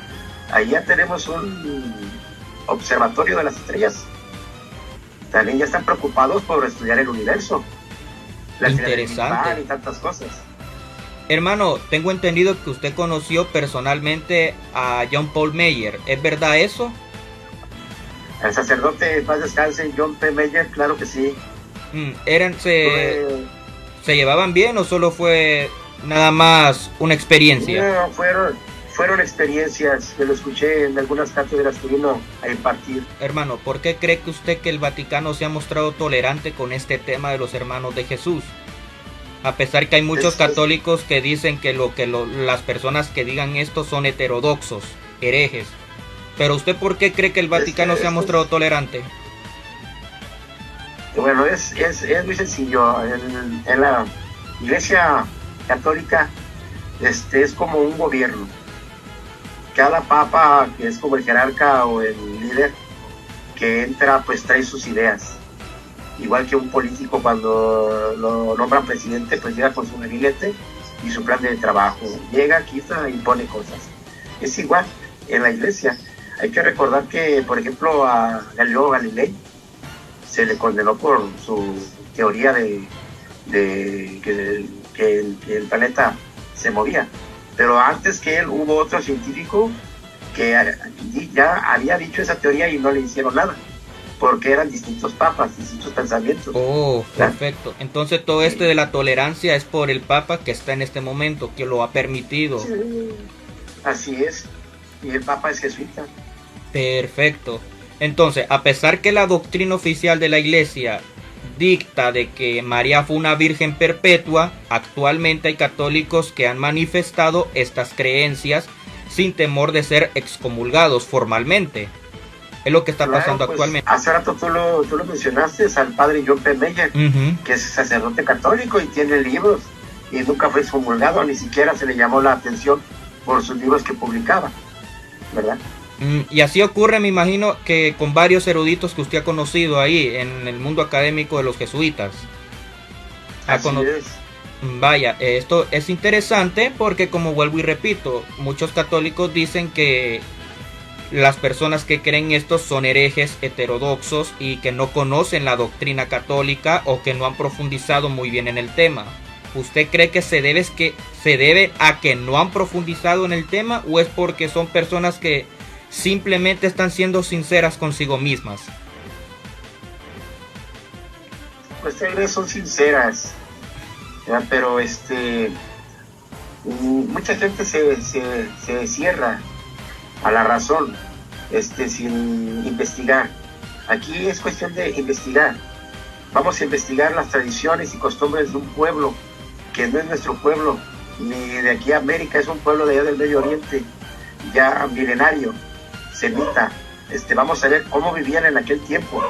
F: Allá tenemos un observatorio de las estrellas. También ya están preocupados por estudiar el universo, la
E: Interesante.
F: y tantas cosas.
E: Hermano, tengo entendido que usted conoció personalmente a John Paul Meyer. ¿Es verdad eso?
F: El sacerdote, en paz descanse, John P. Meyer, claro que sí.
E: ¿Se llevaban bien o solo fue nada más una experiencia?
F: No, fueron experiencias que lo escuché en algunas cátedras que vino a impartir.
E: Hermano, ¿por qué cree que usted que el Vaticano se ha mostrado tolerante con este tema de los hermanos de Jesús? A pesar que hay muchos católicos que dicen que las personas que digan esto son heterodoxos, herejes. Pero ¿usted por qué cree que el Vaticano se ha mostrado tolerante?
F: Bueno, es muy sencillo. En la Iglesia Católica es como un gobierno. Cada papa, que es como el jerarca o el líder que entra, pues trae sus ideas. Igual que un político, cuando lo nombran presidente, pues llega con su gabinete y su plan de trabajo. Llega, quita y pone cosas. Es igual en la Iglesia. Hay que recordar que, por ejemplo, a Galileo Galilei se le condenó por su teoría de que el planeta se movía. Pero antes que él hubo otro científico que ya había dicho esa teoría y no le hicieron nada. porque eran distintos papas, distintos pensamientos.
E: Oh,
F: ¿verdad?
E: perfecto. Entonces todo esto de la tolerancia es por el Papa que está en este momento, que lo ha permitido.
F: Sí, así es. Y el Papa es jesuita.
E: Perfecto. Entonces, a pesar que la doctrina oficial de la Iglesia dicta de que María fue una virgen perpetua, actualmente hay católicos que han manifestado estas creencias sin temor de ser excomulgados formalmente. Es lo que está pasando
F: Pues,
E: actualmente.
F: hace rato tú lo mencionaste al padre John P. Meyer, que es sacerdote católico y tiene libros, y nunca fue excomulgado, ni siquiera se le llamó la atención por sus libros que publicaba, ¿verdad?
E: Y así ocurre, me imagino, que con varios eruditos que usted ha conocido ahí en el mundo académico de los jesuitas.
F: Así es.
E: Vaya, esto es interesante porque, como vuelvo y repito, muchos católicos dicen que las personas que creen esto son herejes heterodoxos y que no conocen la doctrina católica o que no han profundizado muy bien en el tema. ¿Usted cree que se debe a que no han profundizado en el tema o es porque son personas que simplemente están siendo sinceras consigo mismas?
F: Pues tal vez son sinceras, ¿verdad? Pero mucha gente se cierra a la razón, sin investigar. Aquí es cuestión de investigar. Vamos a investigar las tradiciones y costumbres de un pueblo que no es nuestro pueblo, ni de aquí a América, es un pueblo de allá del Medio Oriente, ya milenario, semita. Vamos a ver cómo vivían en aquel tiempo.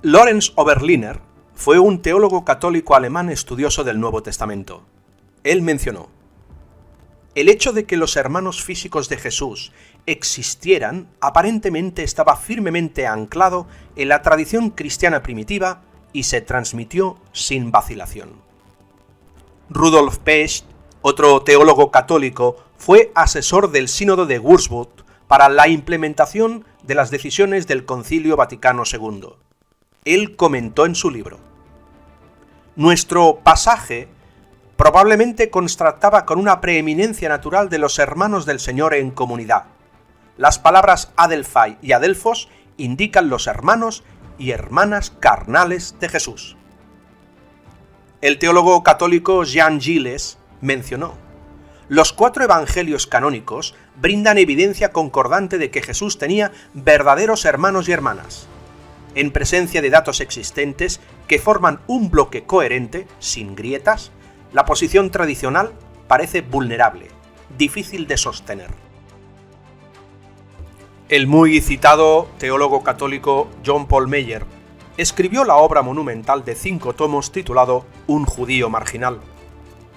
G: Lorenz Oberliner fue un teólogo católico alemán estudioso del Nuevo Testamento. Él mencionó: el hecho de que los hermanos físicos de Jesús existieran aparentemente estaba firmemente anclado en la tradición cristiana primitiva y se transmitió sin vacilación. Rudolf Pecht, otro teólogo católico, fue asesor del Sínodo de Würzburg para la implementación de las decisiones del Concilio Vaticano II. Él comentó en su libro: nuestro pasaje probablemente contrastaba con una preeminencia natural de los hermanos del Señor en comunidad. Las palabras Adelphai y Adelphos indican los hermanos y hermanas carnales de Jesús. El teólogo católico Jean Gilles mencionó: los 4 evangelios canónicos brindan evidencia concordante de que Jesús tenía verdaderos hermanos y hermanas. En presencia de datos existentes que forman un bloque coherente, sin grietas, la posición tradicional parece vulnerable, difícil de sostener. El muy citado teólogo católico John Paul Meyer escribió la obra monumental de 5 tomos titulado Un judío marginal.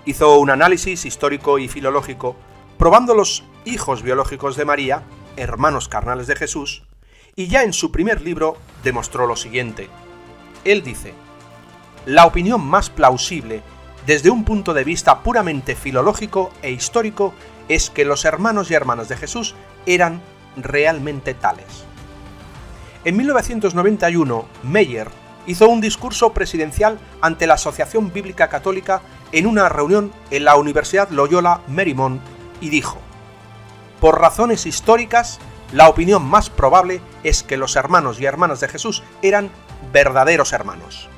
G: Hizo un análisis histórico y filológico probando los hijos biológicos de María, hermanos carnales de Jesús, y ya en su primer libro demostró lo siguiente. Él dice: la opinión más plausible desde un punto de vista puramente filológico e histórico es que los hermanos y hermanas de Jesús eran realmente tales. En 1991, Meyer hizo un discurso presidencial ante la Asociación Bíblica Católica en una reunión en la Universidad Loyola Marymount y dijo: por razones históricas, la opinión más probable es que los hermanos y hermanas de Jesús eran verdaderos hermanos.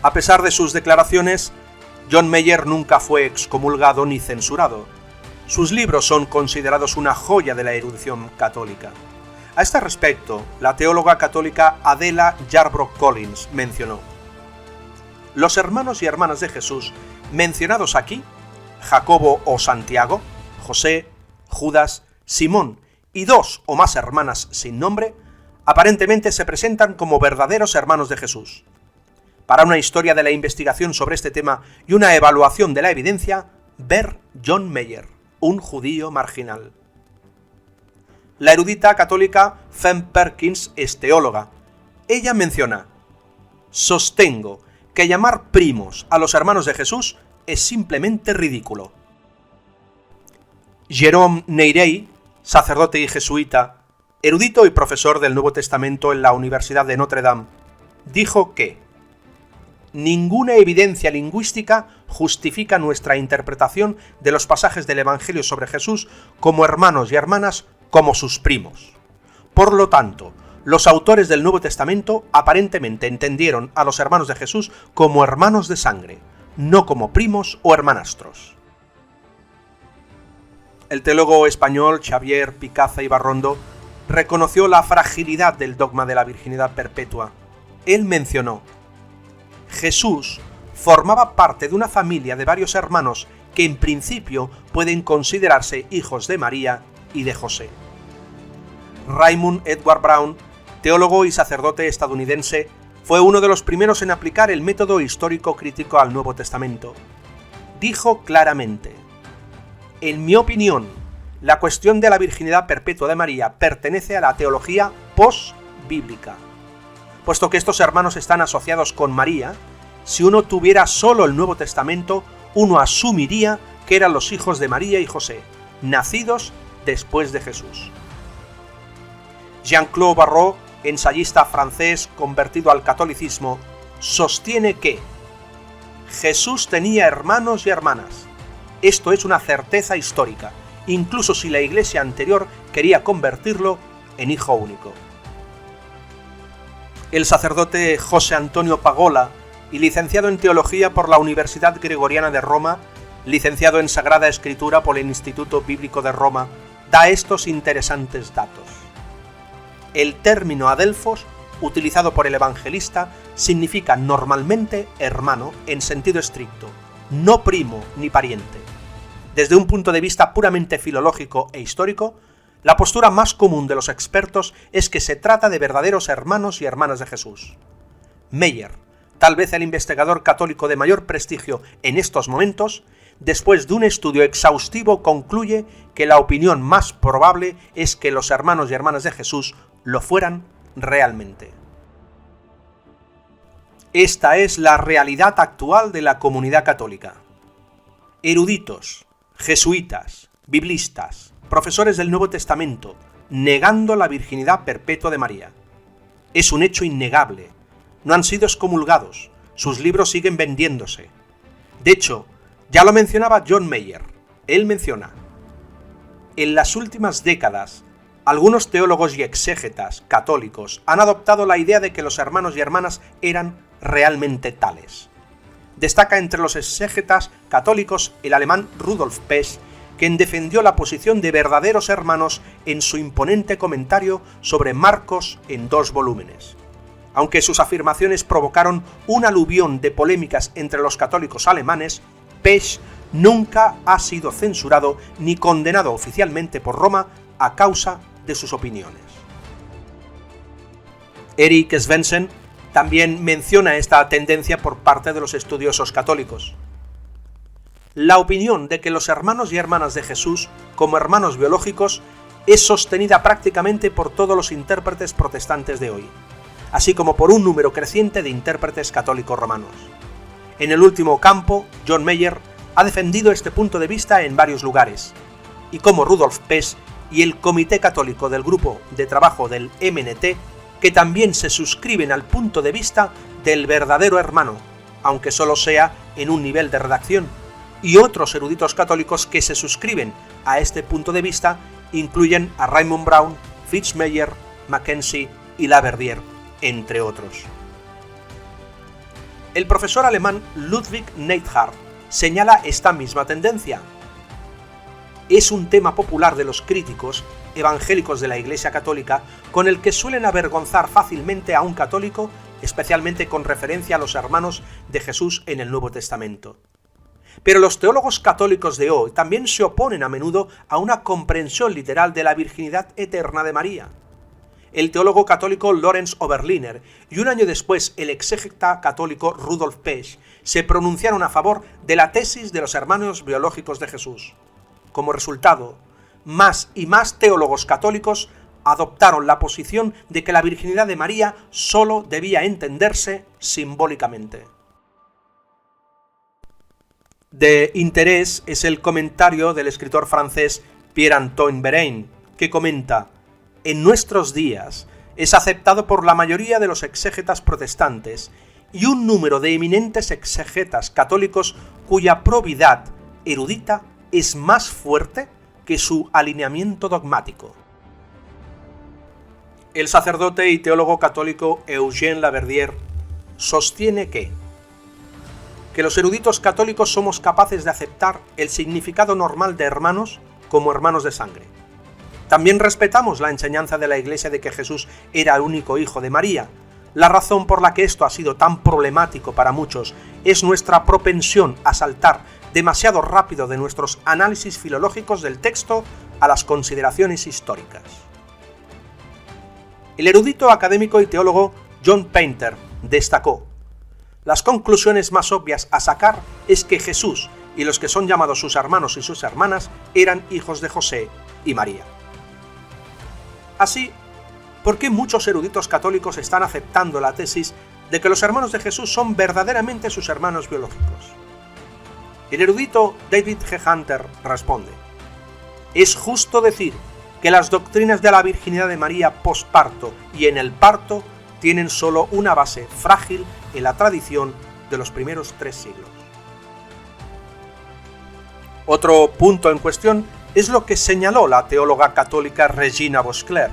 G: A pesar de sus declaraciones, John Meyer nunca fue excomulgado ni censurado. Sus libros son considerados una joya de la erudición católica. A este respecto, la teóloga católica Adela Yarbrough Collins mencionó: los hermanos y hermanas de Jesús mencionados aquí, Jacobo o Santiago, José, Judas, Simón y 2 o más hermanas sin nombre, aparentemente se presentan como verdaderos hermanos de Jesús. Para una historia de la investigación sobre este tema y una evaluación de la evidencia, ver John Meyer, un judío marginal. La erudita católica Fem Perkins es teóloga. Ella menciona: sostengo que llamar primos a los hermanos de Jesús es simplemente ridículo. Jérôme Neirey, sacerdote y jesuita, erudito y profesor del Nuevo Testamento en la Universidad de Notre Dame, dijo que ninguna evidencia lingüística justifica nuestra interpretación de los pasajes del Evangelio sobre Jesús como hermanos y hermanas, como sus primos. Por lo tanto, los autores del Nuevo Testamento aparentemente entendieron a los hermanos de Jesús como hermanos de sangre, no como primos o hermanastros. El teólogo español Xavier Picaza y Barrondo reconoció la fragilidad del dogma de la virginidad perpetua. Él mencionó: Jesús formaba parte de una familia de varios hermanos que en principio pueden considerarse hijos de María y de José. Raymond Edward Brown, teólogo y sacerdote estadounidense, fue uno de los primeros en aplicar el método histórico crítico al Nuevo Testamento. Dijo claramente: en mi opinión, la cuestión de la virginidad perpetua de María pertenece a la teología post-bíblica. Puesto que estos hermanos están asociados con María, si uno tuviera solo el Nuevo Testamento, uno asumiría que eran los hijos de María y José, nacidos después de Jesús. Jean-Claude Barrault, ensayista francés convertido al catolicismo, sostiene que Jesús tenía hermanos y hermanas. Esto es una certeza histórica, incluso si la Iglesia anterior quería convertirlo en hijo único. El sacerdote José Antonio Pagola, y licenciado en Teología por la Universidad Gregoriana de Roma, licenciado en Sagrada Escritura por el Instituto Bíblico de Roma, da estos interesantes datos. El término adelphos, utilizado por el evangelista, significa normalmente hermano en sentido estricto, no primo ni pariente. Desde un punto de vista puramente filológico e histórico, la postura más común de los expertos es que se trata de verdaderos hermanos y hermanas de Jesús. Meyer, tal vez el investigador católico de mayor prestigio en estos momentos, después de un estudio exhaustivo concluye que la opinión más probable es que los hermanos y hermanas de Jesús lo fueran realmente. Esta es la realidad actual de la comunidad católica. Eruditos, jesuitas, biblistas, profesores del Nuevo Testamento, negando la virginidad perpetua de María. Es un hecho innegable. No han sido excomulgados, sus libros siguen vendiéndose. De hecho, ya lo mencionaba John Mayer. Él menciona: en las últimas décadas, algunos teólogos y exégetas católicos han adoptado la idea de que los hermanos y hermanas eran realmente tales. Destaca entre los exégetas católicos el alemán Rudolf Pesch, quien defendió la posición de verdaderos hermanos en su imponente comentario sobre Marcos en 2 volúmenes. Aunque sus afirmaciones provocaron un aluvión de polémicas entre los católicos alemanes, Pesch nunca ha sido censurado ni condenado oficialmente por Roma a causa de sus opiniones. Erik Svendsen también menciona esta tendencia por parte de los estudiosos católicos. La opinión de que los hermanos y hermanas de Jesús, como hermanos biológicos, es sostenida prácticamente por todos los intérpretes protestantes de hoy, así como por un número creciente de intérpretes católicos romanos. En el último campo, John Mayer ha defendido este punto de vista en varios lugares, y como Rudolf Pesch y el Comité Católico del Grupo de Trabajo del MNT, que también se suscriben al punto de vista del verdadero hermano, aunque solo sea en un nivel de redacción, y otros eruditos católicos que se suscriben a este punto de vista incluyen a Raymond Brown, Fitzmayer, Mackenzie y Laverdiere, entre otros. El profesor alemán Ludwig Neidhardt señala esta misma tendencia. Es un tema popular de los críticos evangélicos de la Iglesia Católica con el que suelen avergonzar fácilmente a un católico, especialmente con referencia a los hermanos de Jesús en el Nuevo Testamento. Pero los teólogos católicos de hoy también se oponen a menudo a una comprensión literal de la virginidad eterna de María. El teólogo católico Lorenz Oberliner y un año después el exégeta católico Rudolf Pesch se pronunciaron a favor de la tesis de los hermanos biológicos de Jesús. Como resultado, más y más teólogos católicos adoptaron la posición de que la virginidad de María solo debía entenderse simbólicamente. De interés es el comentario del escritor francés Pierre-Antoine Bérain, que comenta: en nuestros días es aceptado por la mayoría de los exégetas protestantes y un número de eminentes exegetas católicos cuya probidad erudita es más fuerte que su alineamiento dogmático. El sacerdote y teólogo católico Eugène Laverdière sostiene que los eruditos católicos somos capaces de aceptar el significado normal de hermanos como hermanos de sangre. También respetamos la enseñanza de la Iglesia de que Jesús era el único hijo de María. La razón por la que esto ha sido tan problemático para muchos es nuestra propensión a saltar demasiado rápido de nuestros análisis filológicos del texto a las consideraciones históricas. El erudito académico y teólogo John Painter destacó: las conclusiones más obvias a sacar es que Jesús y los que son llamados sus hermanos y sus hermanas eran hijos de José y María. Así, ¿por qué muchos eruditos católicos están aceptando la tesis de que los hermanos de Jesús son verdaderamente sus hermanos biológicos? El erudito David G. Hunter responde: es justo decir que las doctrinas de la virginidad de María posparto y en el parto tienen solo una base frágil en la tradición de los primeros 3 siglos. Otro punto en cuestión es lo que señaló la teóloga católica Regina Boscler.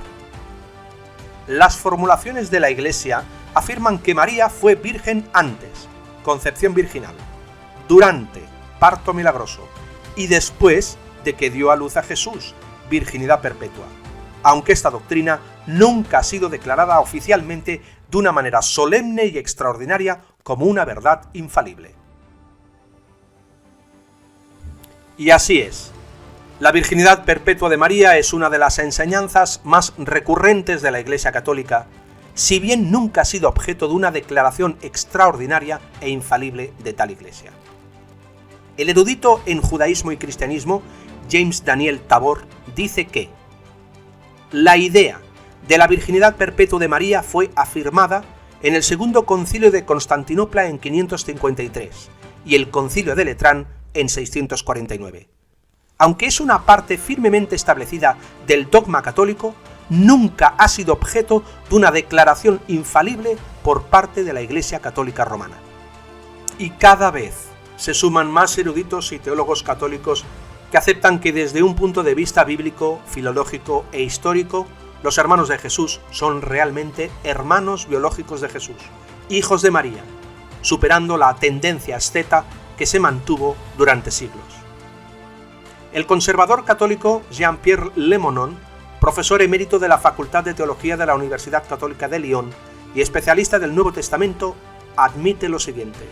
G: Las formulaciones de la Iglesia afirman que María fue virgen antes, concepción virginal, durante, parto milagroso, y después de que dio a luz a Jesús, virginidad perpetua, aunque esta doctrina nunca ha sido declarada oficialmente de una manera solemne y extraordinaria como una verdad infalible. Y así es. La virginidad perpetua de María es una de las enseñanzas más recurrentes de la Iglesia Católica, si bien nunca ha sido objeto de una declaración extraordinaria e infalible de tal Iglesia. El erudito en judaísmo y cristianismo, James Daniel Tabor, dice que la idea de la virginidad perpetua de María fue afirmada en el Segundo Concilio de Constantinopla en 553 y el Concilio de Letrán en 649. Aunque es una parte firmemente establecida del dogma católico, nunca ha sido objeto de una declaración infalible por parte de la Iglesia Católica Romana. Y cada vez se suman más eruditos y teólogos católicos que aceptan que desde un punto de vista bíblico, filológico e histórico, los hermanos de Jesús son realmente hermanos biológicos de Jesús, hijos de María, superando la tendencia asceta que se mantuvo durante siglos. El conservador católico Jean-Pierre Lemonon, profesor emérito de la Facultad de Teología de la Universidad Católica de Lyon y especialista del Nuevo Testamento, admite lo siguiente: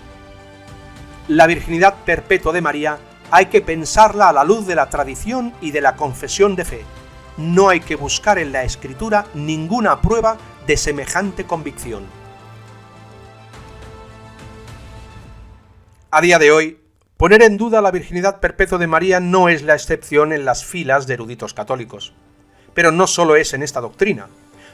G: la virginidad perpetua de María hay que pensarla a la luz de la tradición y de la confesión de fe. No hay que buscar en la Escritura ninguna prueba de semejante convicción. A día de hoy, poner en duda la virginidad perpetua de María no es la excepción en las filas de eruditos católicos. Pero no solo es en esta doctrina.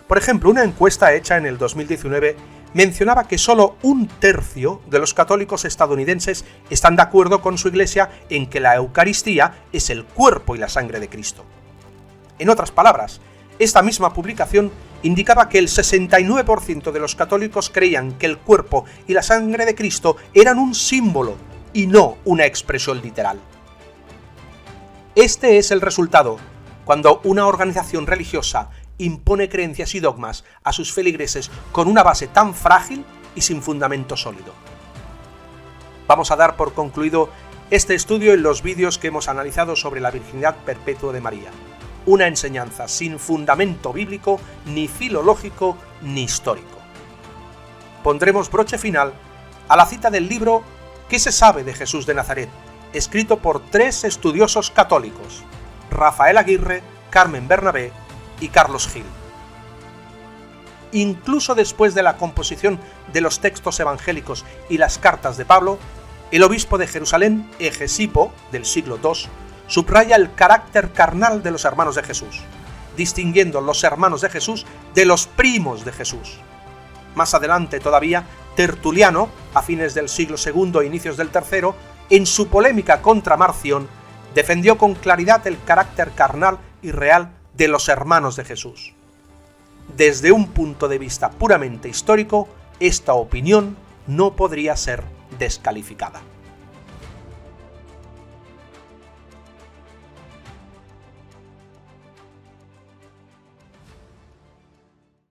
G: Por ejemplo, una encuesta hecha en el 2019 mencionaba que solo 1/3 de los católicos estadounidenses están de acuerdo con su Iglesia en que la Eucaristía es el cuerpo y la sangre de Cristo. En otras palabras, esta misma publicación indicaba que el 69% de los católicos creían que el cuerpo y la sangre de Cristo eran un símbolo y no una expresión literal. Este es el resultado cuando una organización religiosa impone creencias y dogmas a sus feligreses con una base tan frágil y sin fundamento sólido. Vamos a dar por concluido este estudio en los vídeos que hemos analizado sobre la virginidad perpetua de María, una enseñanza sin fundamento bíblico, ni filológico, ni histórico. Pondremos broche final a la cita del libro ¿Qué se sabe de Jesús de Nazaret?, escrito por 3 estudiosos católicos: Rafael Aguirre, Carmen Bernabé y Carlos Gil. Incluso después de la composición de los textos evangélicos y las cartas de Pablo, el obispo de Jerusalén, Egesipo, del siglo II, subraya el carácter carnal de los hermanos de Jesús, distinguiendo los hermanos de Jesús de los primos de Jesús. Más adelante todavía, Tertuliano, a fines del siglo II e inicios del III, en su polémica contra Marción, defendió con claridad el carácter carnal y real de los hermanos de Jesús. Desde un punto de vista puramente histórico, esta opinión no podría ser descalificada.